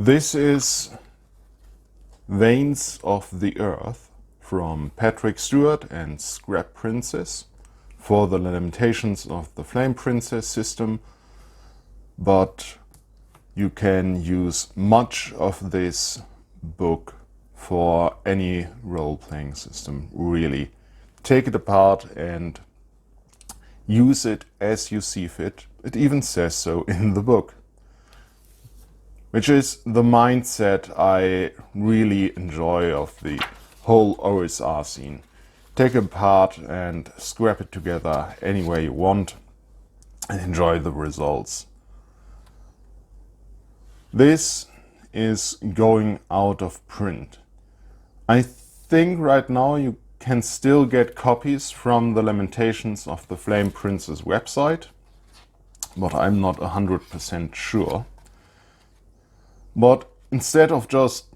This is Veins of the Earth from Patrick Stewart and Scrap Princess for the limitations of the Flame Princess system, but you can use much of this book for any role-playing system, really. Take it apart and use it as you see fit. It even says so in the book. Which is the mindset I really enjoy of the whole OSR scene. Take it apart and scrap it together any way you want and enjoy the results. This is going out of print. I think right now you can still get copies from the Lamentations of the Flame Princess website, but I'm not 100% sure. But instead of just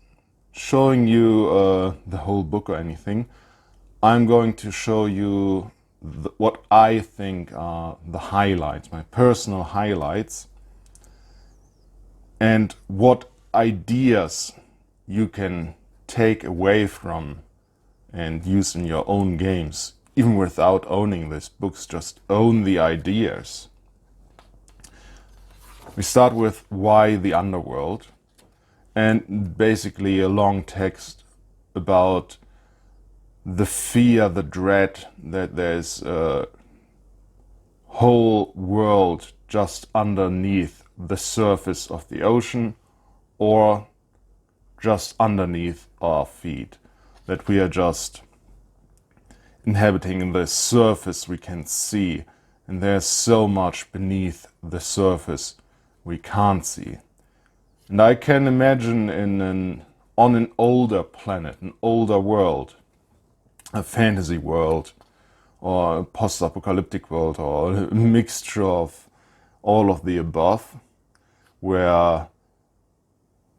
showing you the whole book or anything, I'm going to show you what I think are the highlights, my personal highlights, and what ideas you can take away from and use in your own games, even without owning these books. Just own the ideas. We start with why the Underworld, and basically a long text about the fear, the dread that there's a whole world just underneath the surface of the ocean or just underneath our feet, that we are just inhabiting the surface we can see, and there's so much beneath the surface we can't see. And I can imagine on an older planet, an older world, a fantasy world, or a post-apocalyptic world, or a mixture of all of the above, where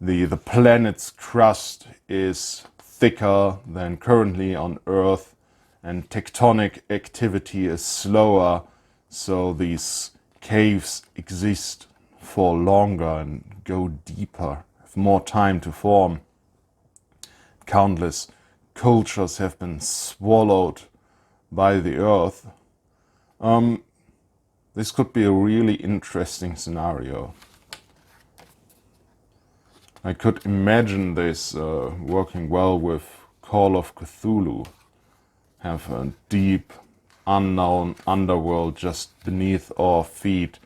the planet's crust is thicker than currently on Earth, and tectonic activity is slower, so these caves exist for longer and go deeper, have more time to form. Countless cultures have been swallowed by the Earth. This could be a really interesting scenario. I could imagine this working well with Call of Cthulhu. Have a deep, unknown underworld just beneath our feet.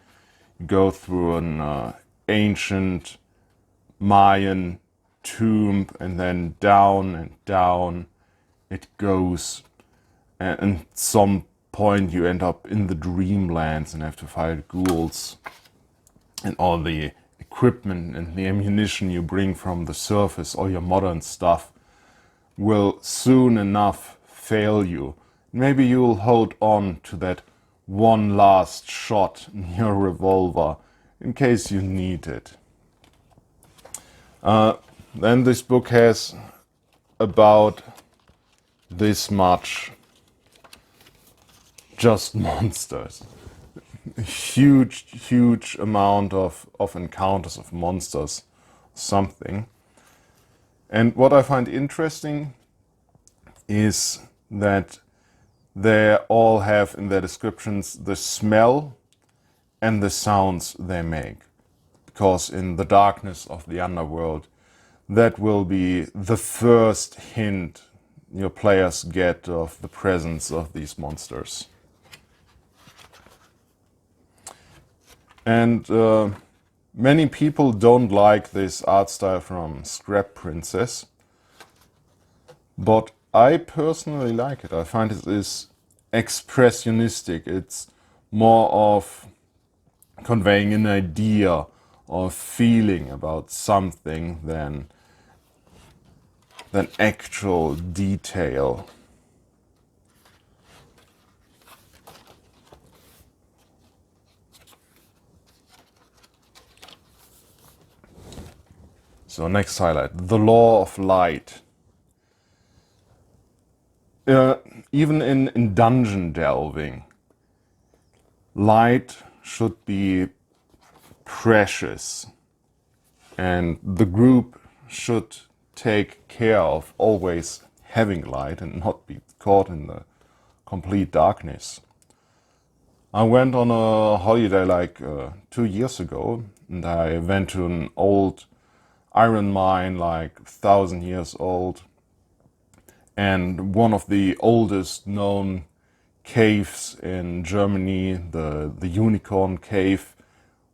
Go through an ancient Mayan tomb, and then down and down it goes. And at some point you end up in the dreamlands and have to fight ghouls. And all the equipment and the ammunition you bring from the surface, all your modern stuff, will soon enough fail you. Maybe you'll hold on to that one last shot in your revolver in case you need it. Then this book has about this much just monsters. A huge amount of encounters of monsters, something. And what I find interesting is that they all have in their descriptions the smell and the sounds they make. Because in the darkness of the underworld, that will be the first hint your players get of the presence of these monsters. And many people don't like this art style from Scrap Princess, but I personally like it. I find it is expressionistic. It's more of conveying an idea or feeling about something than actual detail. So next highlight, the law of light. Even in dungeon delving, light should be precious. And the group should take care of always having light and not be caught in the complete darkness. I went on a holiday like 2 years ago, and I went to an old iron mine, like 1,000 years old, and one of the oldest known caves in Germany, the Unicorn Cave,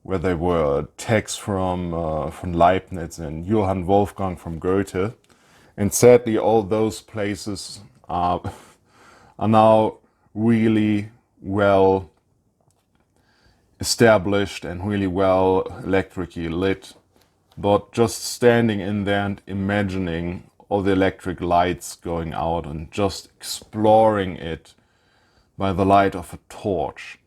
where there were texts from Leibniz and Johann Wolfgang from Goethe. And sadly, all those places are now really well established and really well electrically lit. But just standing in there and imagining all the electric lights going out and just exploring it by the light of a torch.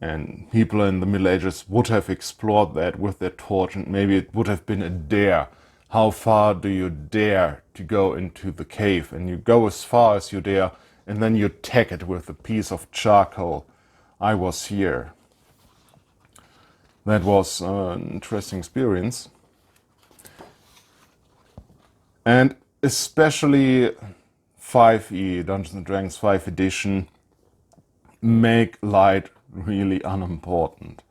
And people in the Middle Ages would have explored that with their torch, and maybe it would have been a dare. How far do you dare to go into the cave? And you go as far as you dare, and then you tag it with a piece of charcoal. I was here. That was an interesting experience. And especially 5e, Dungeons & Dragons 5th edition, make light really unimportant.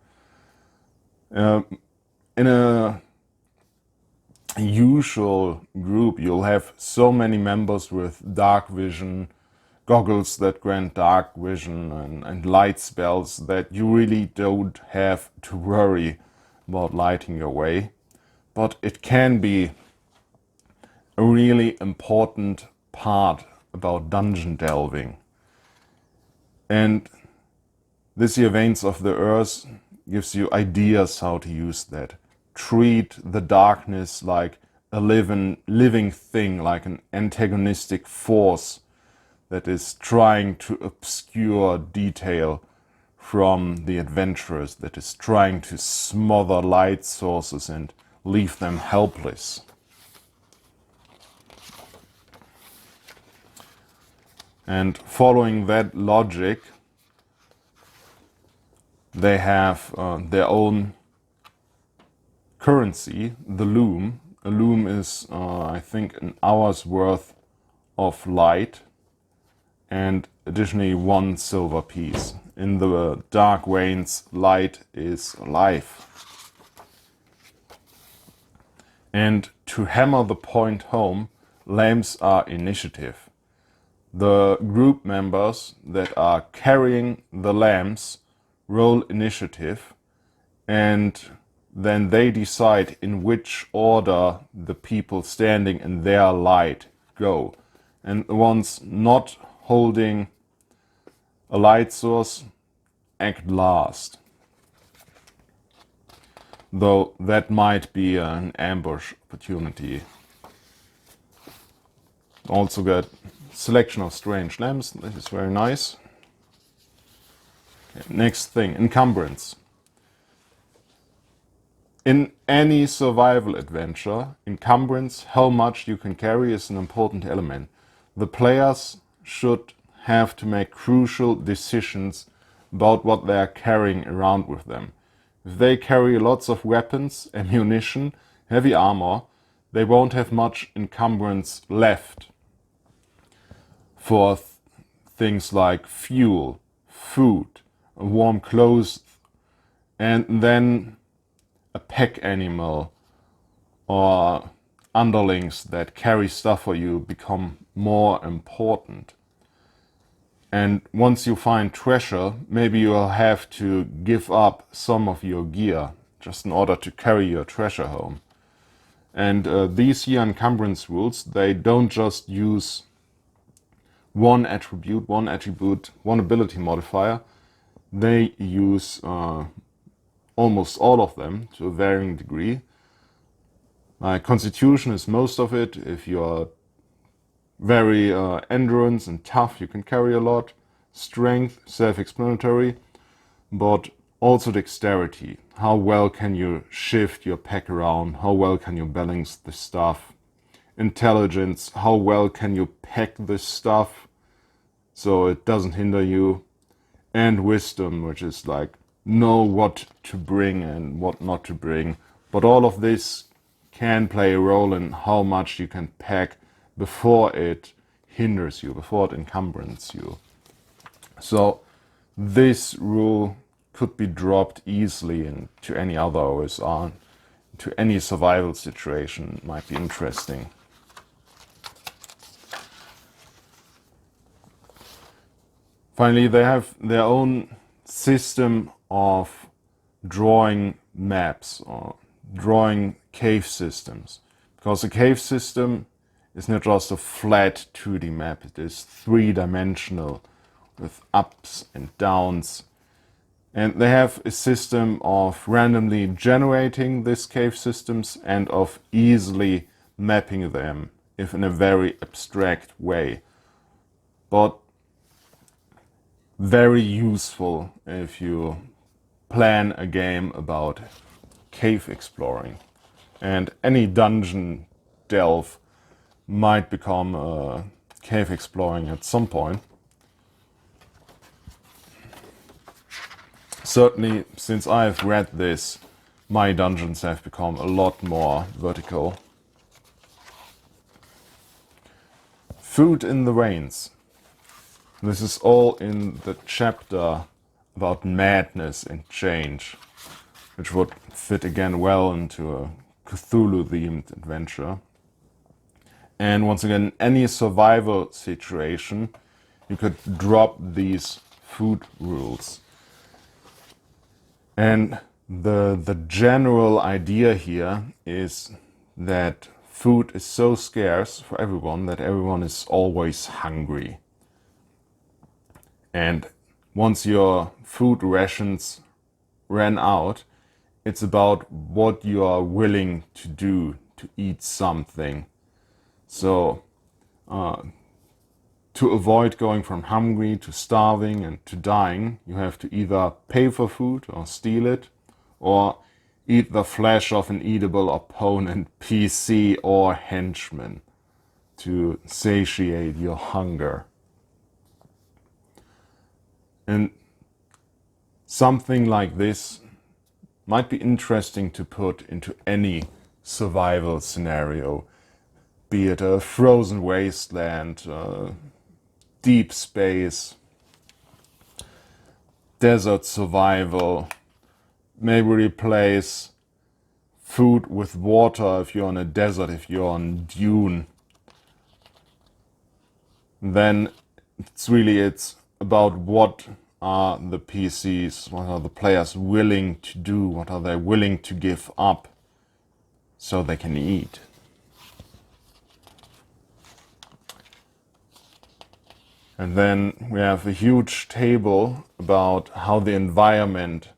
In a usual group, you'll have so many members with dark vision, goggles that grant dark vision, and light spells that you really don't have to worry about lighting your way. But it can be a really important part about dungeon delving. And this year, Veins of the Earth gives you ideas how to use that. Treat the darkness like a living thing, like an antagonistic force that is trying to obscure detail from the adventurers, that is trying to smother light sources and leave them helpless. And following that logic, they have their own currency, the loom. A loom is, I think, an hour's worth of light, and additionally 1 silver piece. In the Dark Veins, light is life. And to hammer the point home, lamps are initiative. The group members that are carrying the lamps roll initiative, and then they decide in which order the people standing in their light go. And the ones not holding a light source act last. Though that might be an ambush opportunity. Also got selection of strange lamps. This is very nice. Okay, next thing, Encumbrance. In any survival adventure, Encumbrance, how much you can carry, is an important element. The players should have to make crucial decisions about what they are carrying around with them. If they carry lots of weapons, ammunition, heavy armor, they won't have much encumbrance left for things like fuel, food, warm clothes, and then a pack animal or underlings that carry stuff for you become more important. And once you find treasure, maybe you'll have to give up some of your gear just in order to carry your treasure home. And these here encumbrance rules, they don't just use one attribute, one ability modifier. They use almost all of them to a varying degree. Constitution is most of it. If you're very endurance and tough, you can carry a lot. Strength, self-explanatory, but also dexterity. How well can you shift your pack around? How well can you balance the stuff? Intelligence, how well can you pack this stuff so it doesn't hinder you? And wisdom, which is like know what to bring and what not to bring. But all of this can play a role in how much you can pack before it hinders you, before it encumbrances you. So this rule could be dropped easily into any other OSR, to any survival situation. Might be interesting. Finally, they have their own system of drawing maps or drawing cave systems, because a cave system is not just a flat 2D map, it is three-dimensional with ups and downs. And they have a system of randomly generating these cave systems and of easily mapping them, if in a very abstract way. But very useful if you plan a game about cave exploring. And any dungeon delve might become cave exploring at some point. Certainly, since I've read this, my dungeons have become a lot more vertical. Food in the Rains. This is all in the chapter about madness and change, which would fit again well into a Cthulhu-themed adventure. And once again, any survival situation, you could drop these food rules. And the general idea here is that food is so scarce for everyone that everyone is always hungry. And once your food rations ran out, it's about what you are willing to do to eat something. So, to avoid going from hungry to starving and to dying, you have to either pay for food or steal it, or eat the flesh of an eatable opponent, PC or henchman, to satiate your hunger. And something like this might be interesting to put into any survival scenario, be it a frozen wasteland, deep space, desert survival. Maybe replace food with water if you're on a desert, if you're on dune. Then it's about what are the PCs, what are the players willing to do, what are they willing to give up so they can eat. And then we have a huge table about how the environment,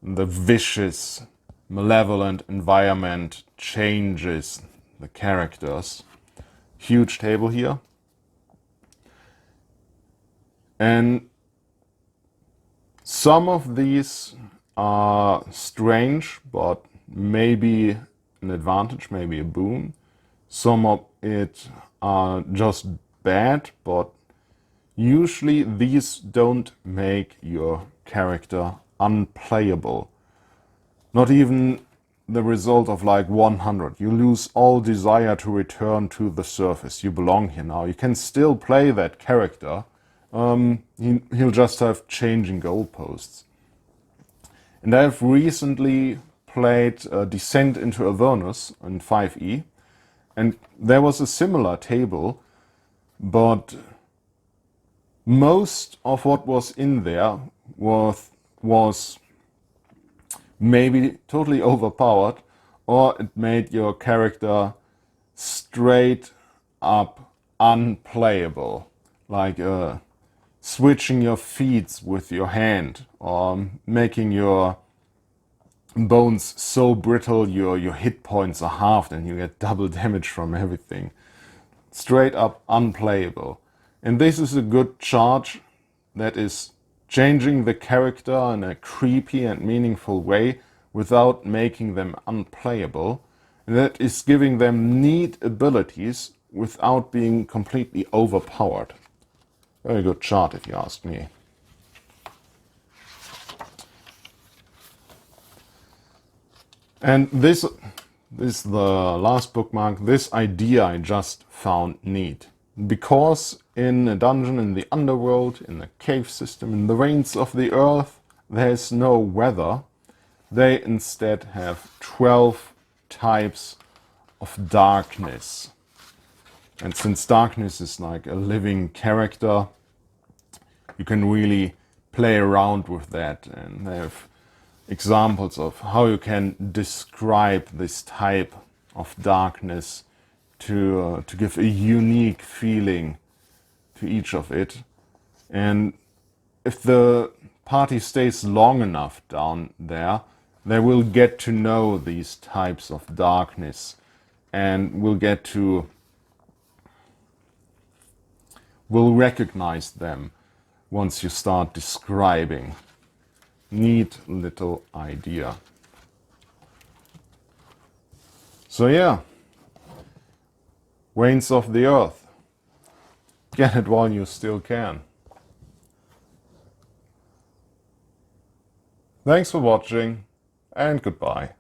the vicious, malevolent environment changes the characters. Huge table here. And some of these are strange, but maybe an advantage, maybe a boon. Some of it are just bad, but usually these don't make your character unplayable. Not even the result of like 100. You lose all desire to return to the surface. You belong here now. You can still play that character. He'll just have changing goalposts. And I've recently played Descent into Avernus in 5e, and there was a similar table, but most of what was in there was maybe totally overpowered, or it made your character straight up unplayable, like switching your feet with your hand, or making your bones so brittle your hit points are halved and you get double damage from everything. Straight up unplayable. And this is a good charge that is changing the character in a creepy and meaningful way without making them unplayable. And that is giving them neat abilities without being completely overpowered. Very good chart if you ask me. And This is the last bookmark. This idea I just found neat. Because in a dungeon in the underworld, in the cave system, in the veins of the earth, there's no weather. They instead have 12 types of darkness. And since darkness is like a living character, you can really play around with that. And they have examples of how you can describe this type of darkness to give a unique feeling to each of it. And if the party stays long enough down there, they will get to know these types of darkness and will recognize them once you start describing. Neat little idea. So yeah, Veins of the Earth. Get it while you still can. Thanks for watching, and goodbye.